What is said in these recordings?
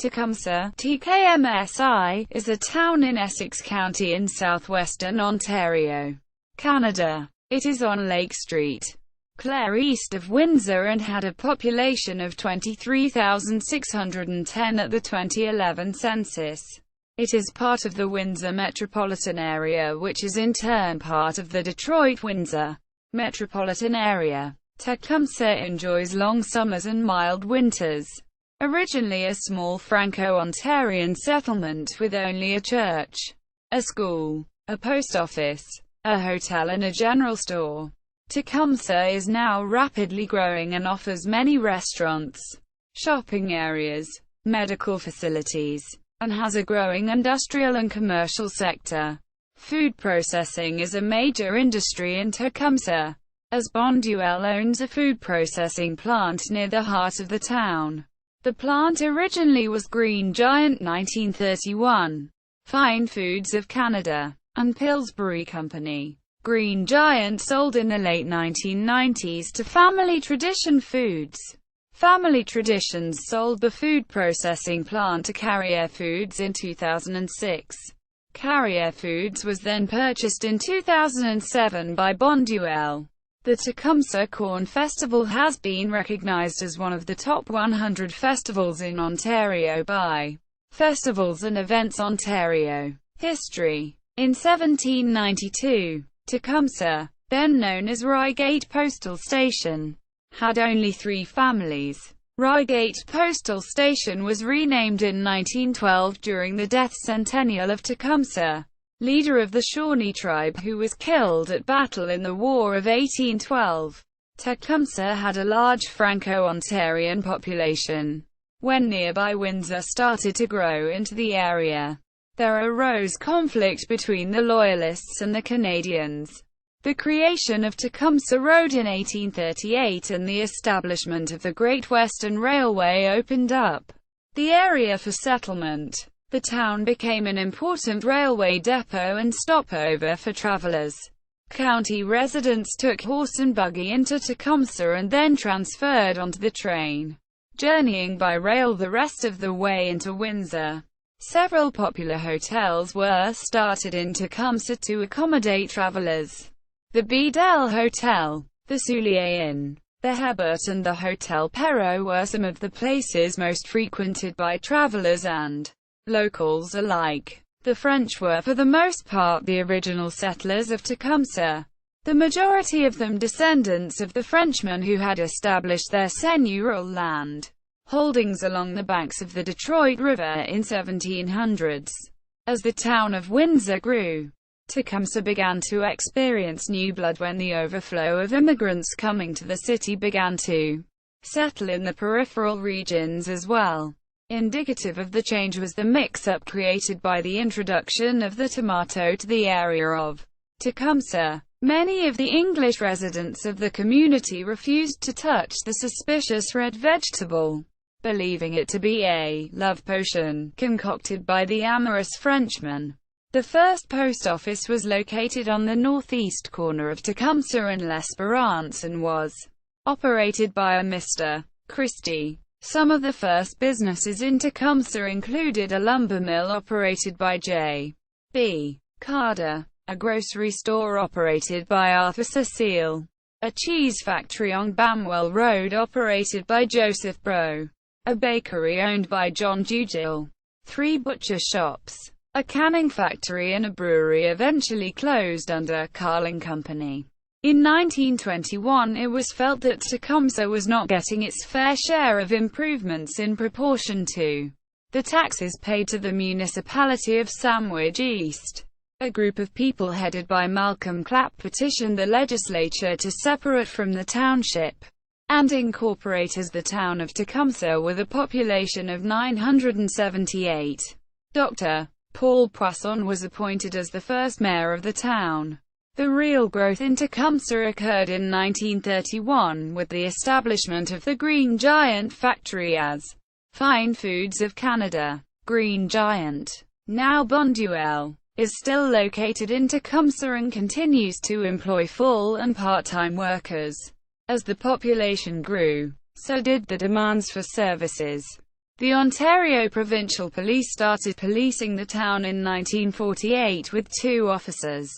Tecumseh, tᵻ-kmsi, is a town in Essex County in southwestern Ontario, Canada. It is on Lake Street, Clair, east of Windsor, and had a population of 23,610 at the 2011 census. It is part of the Windsor metropolitan area, which is in turn part of the Detroit-Windsor metropolitan area. Tecumseh enjoys long summers and mild winters. Originally a small Franco-Ontarian settlement with only a church, a school, a post office, a hotel and a general store, Tecumseh is now rapidly growing and offers many restaurants, shopping areas, medical facilities, and has a growing industrial and commercial sector. Food processing is a major industry in Tecumseh, as Bonduelle owns a food processing plant near the heart of the town. The plant originally was Green Giant 1931, Fine Foods of Canada, and Pillsbury Company. Green Giant sold in the late 1990s to Family Tradition Foods. Family Traditions sold the food processing plant to Carrière Foods in 2006. Carrière Foods was then purchased in 2007 by Bonduelle. The Tecumseh Corn Festival has been recognized as one of the top 100 festivals in Ontario by Festivals and Events Ontario. History. In 1792, Tecumseh, then known as Reigate Postal Station, had only 3 families. Reigate Postal Station was renamed in 1912 during the death centennial of Tecumseh, leader of the Shawnee tribe who was killed at battle in the War of 1812. Tecumseh had a large Franco-Ontarian population. When nearby Windsor started to grow into the area, there arose conflict between the Loyalists and the Canadians. The creation of Tecumseh Road in 1838 and the establishment of the Great Western Railway opened up the area for settlement. The town became an important railway depot and stopover for travelers. County residents took horse and buggy into Tecumseh and then transferred onto the train, journeying by rail the rest of the way into Windsor. Several popular hotels were started in Tecumseh to accommodate travelers. The Bonduelle Hotel, the Soulier Inn, the Hebert and the Hotel Perrot were some of the places most frequented by travelers and locals alike. The French were for the most part the original settlers of Tecumseh, the majority of them descendants of the Frenchmen who had established their seigneurial land holdings along the banks of the Detroit River in 1700s. As the town of Windsor grew, Tecumseh began to experience new blood when the overflow of immigrants coming to the city began to settle in the peripheral regions as well. Indicative of the change was the mix-up created by the introduction of the tomato to the area of Tecumseh. Many of the English residents of the community refused to touch the suspicious red vegetable, believing it to be a love potion concocted by the amorous Frenchman. The first post office was located on the northeast corner of Tecumseh and L'Espérance and was operated by a Mr. Christie. Some of the first businesses in Tecumseh included a lumber mill operated by J. B. Carter, a grocery store operated by Arthur Cecile, a cheese factory on Bonduelle Road operated by Joseph Bro, a bakery owned by John Dugill, 3 butcher shops, a canning factory and a brewery eventually closed under Carling Company. In 1921 it was felt that Tecumseh was not getting its fair share of improvements in proportion to the taxes paid to the municipality of Sandwich East. A group of people headed by Malcolm Clapp petitioned the legislature to separate from the township and incorporate as the town of Tecumseh with a population of 978. Dr. Paul Poisson was appointed as the first mayor of the town. The real growth in Tecumseh occurred in 1931 with the establishment of the Green Giant factory as Fine Foods of Canada. Green Giant, now Bonduelle, is still located in Tecumseh and continues to employ full and part-time workers. As the population grew, so did the demands for services. The Ontario Provincial Police started policing the town in 1948 with 2 officers.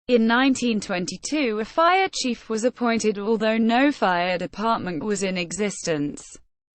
In 1922 a fire chief was appointed, although no fire department was in existence.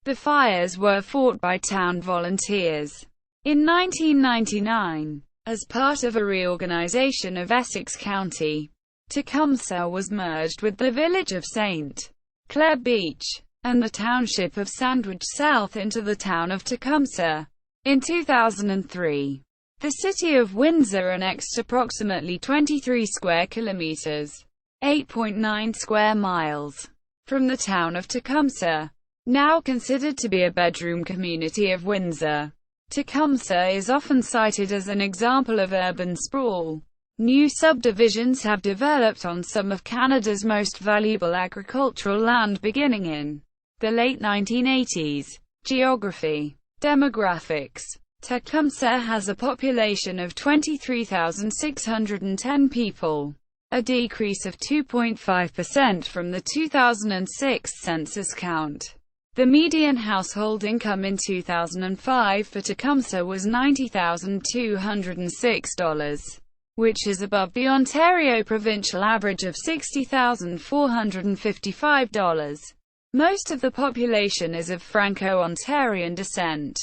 The fires were fought by town volunteers. In 1999, as part of a reorganization of Essex County, Tecumseh was merged with the village of St. Clair Beach and the township of Sandwich South into the town of Tecumseh. In 2003, the city of Windsor annexed approximately 23 square kilometers, 8.9 square miles, from the town of Tecumseh. Now considered to be a bedroom community of Windsor, Tecumseh is often cited as an example of urban sprawl. New subdivisions have developed on some of Canada's most valuable agricultural land beginning in the late 1980s. Geography. Demographics. Tecumseh has a population of 23,610 people, a decrease of 2.5% from the 2006 census count. The median household income in 2005 for Tecumseh was $90,206, which is above the Ontario provincial average of $60,455. Most of the population is of Franco-Ontarian descent.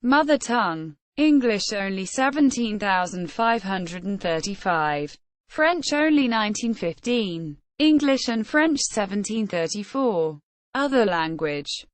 Mother tongue. English only 17,535. French only 1915. English and French 1734. Other language.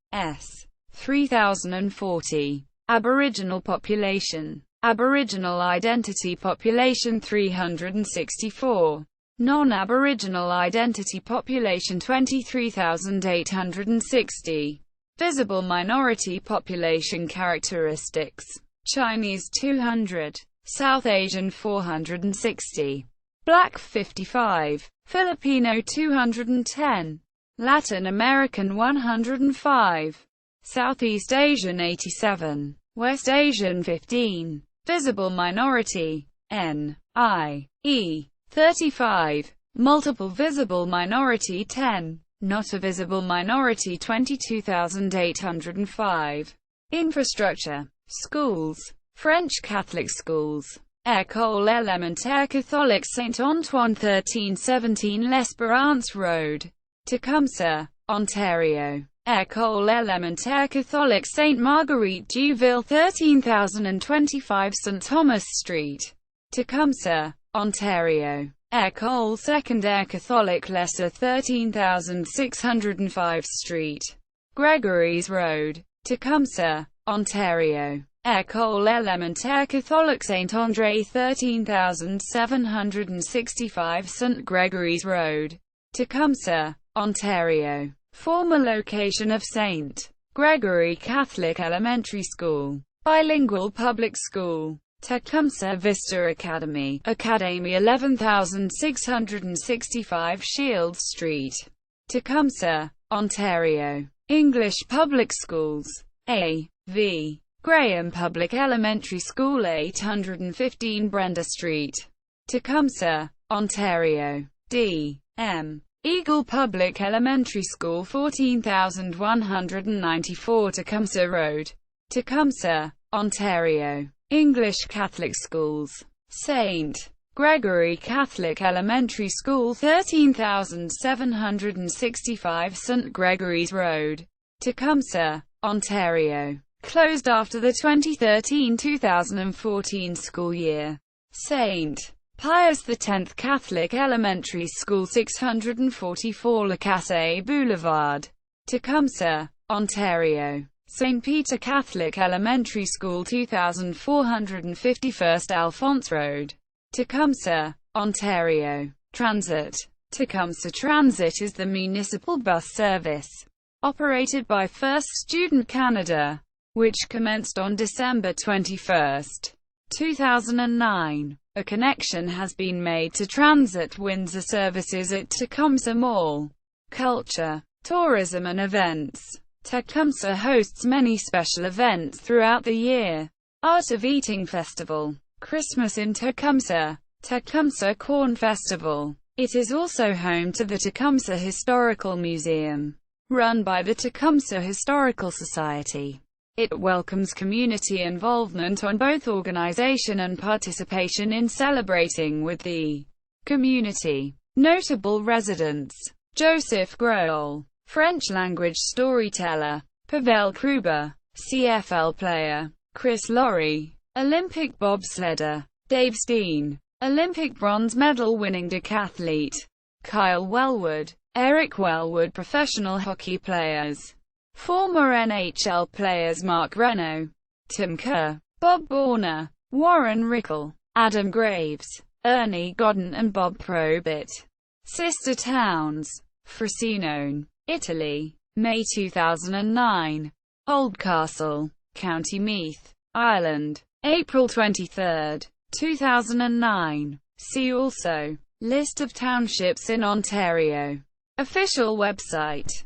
3,040. Aboriginal population. Aboriginal identity population 364. Non-Aboriginal identity population 23,860. Visible minority population characteristics. Chinese 200. South Asian 460. Black 55. Filipino 210. Latin American 105. Southeast Asian 87. West Asian 15. Visible minority. N.I.E. 35. Multiple visible minority 10. Not a visible minority 22,805. Infrastructure. Schools. French Catholic schools. École élémentaire catholique Saint-Antoine 1317 L'Espérance Road, Tecumseh, Ontario. École élémentaire catholique Sainte-Marguerite Duville 13025 St. Thomas Street, Tecumseh, Ontario. École secondaire catholique Lesser 13605 Street, Gregory's Road, Tecumseh, Ontario. École élémentaire catholique Saint-André 13765 St. Gregory's Road, Tecumseh, Ontario. Former location of St. Gregory Catholic Elementary School. Bilingual public school. Tecumseh Vista Academy, Academy 11665 Shield Street, Tecumseh, Ontario. English public schools. A.V. Graham Public Elementary School 815 Brenda Street, Tecumseh, Ontario. D.M. Eagle Public Elementary School 14194 Tecumseh Road, Tecumseh, Ontario. English Catholic schools. St. Gregory Catholic Elementary School 13765 St. Gregory's Road, Tecumseh, Ontario. Closed after the 2013-2014 school year. St. Pius X Catholic Elementary School 644 Lacasse Boulevard, Tecumseh, Ontario. St. Peter Catholic Elementary School 2451 Alphonse Road, Tecumseh, Ontario. Transit. Tecumseh Transit is the municipal bus service operated by First Student Canada, which commenced on December 21, 2009. A connection has been made to Transit Windsor services at Tecumseh Mall. Culture, tourism and events. Tecumseh hosts many special events throughout the year. Art of Eating Festival. Christmas in Tecumseh. Tecumseh Corn Festival. It is also home to the Tecumseh Historical Museum, run by the Tecumseh Historical Society. It welcomes community involvement on both organization and participation in celebrating with the community. Notable residents: Joseph Grohl, French-language storyteller; Pavel Kruber, CFL player; Chris Laurie, Olympic bobsledder; Dave Steen, Olympic bronze medal-winning decathlete; Kyle Wellwood, Eric Wellwood. Professional hockey players: former NHL players Mark Reno, Tim Kerr, Bob Borner, Warren Rickle, Adam Graves, Ernie Godden and Bob Probert. Sister towns: Frosinone, Italy, May 2009. Oldcastle, County Meath, Ireland, April 23, 2009. See also: List of townships in Ontario. Official website.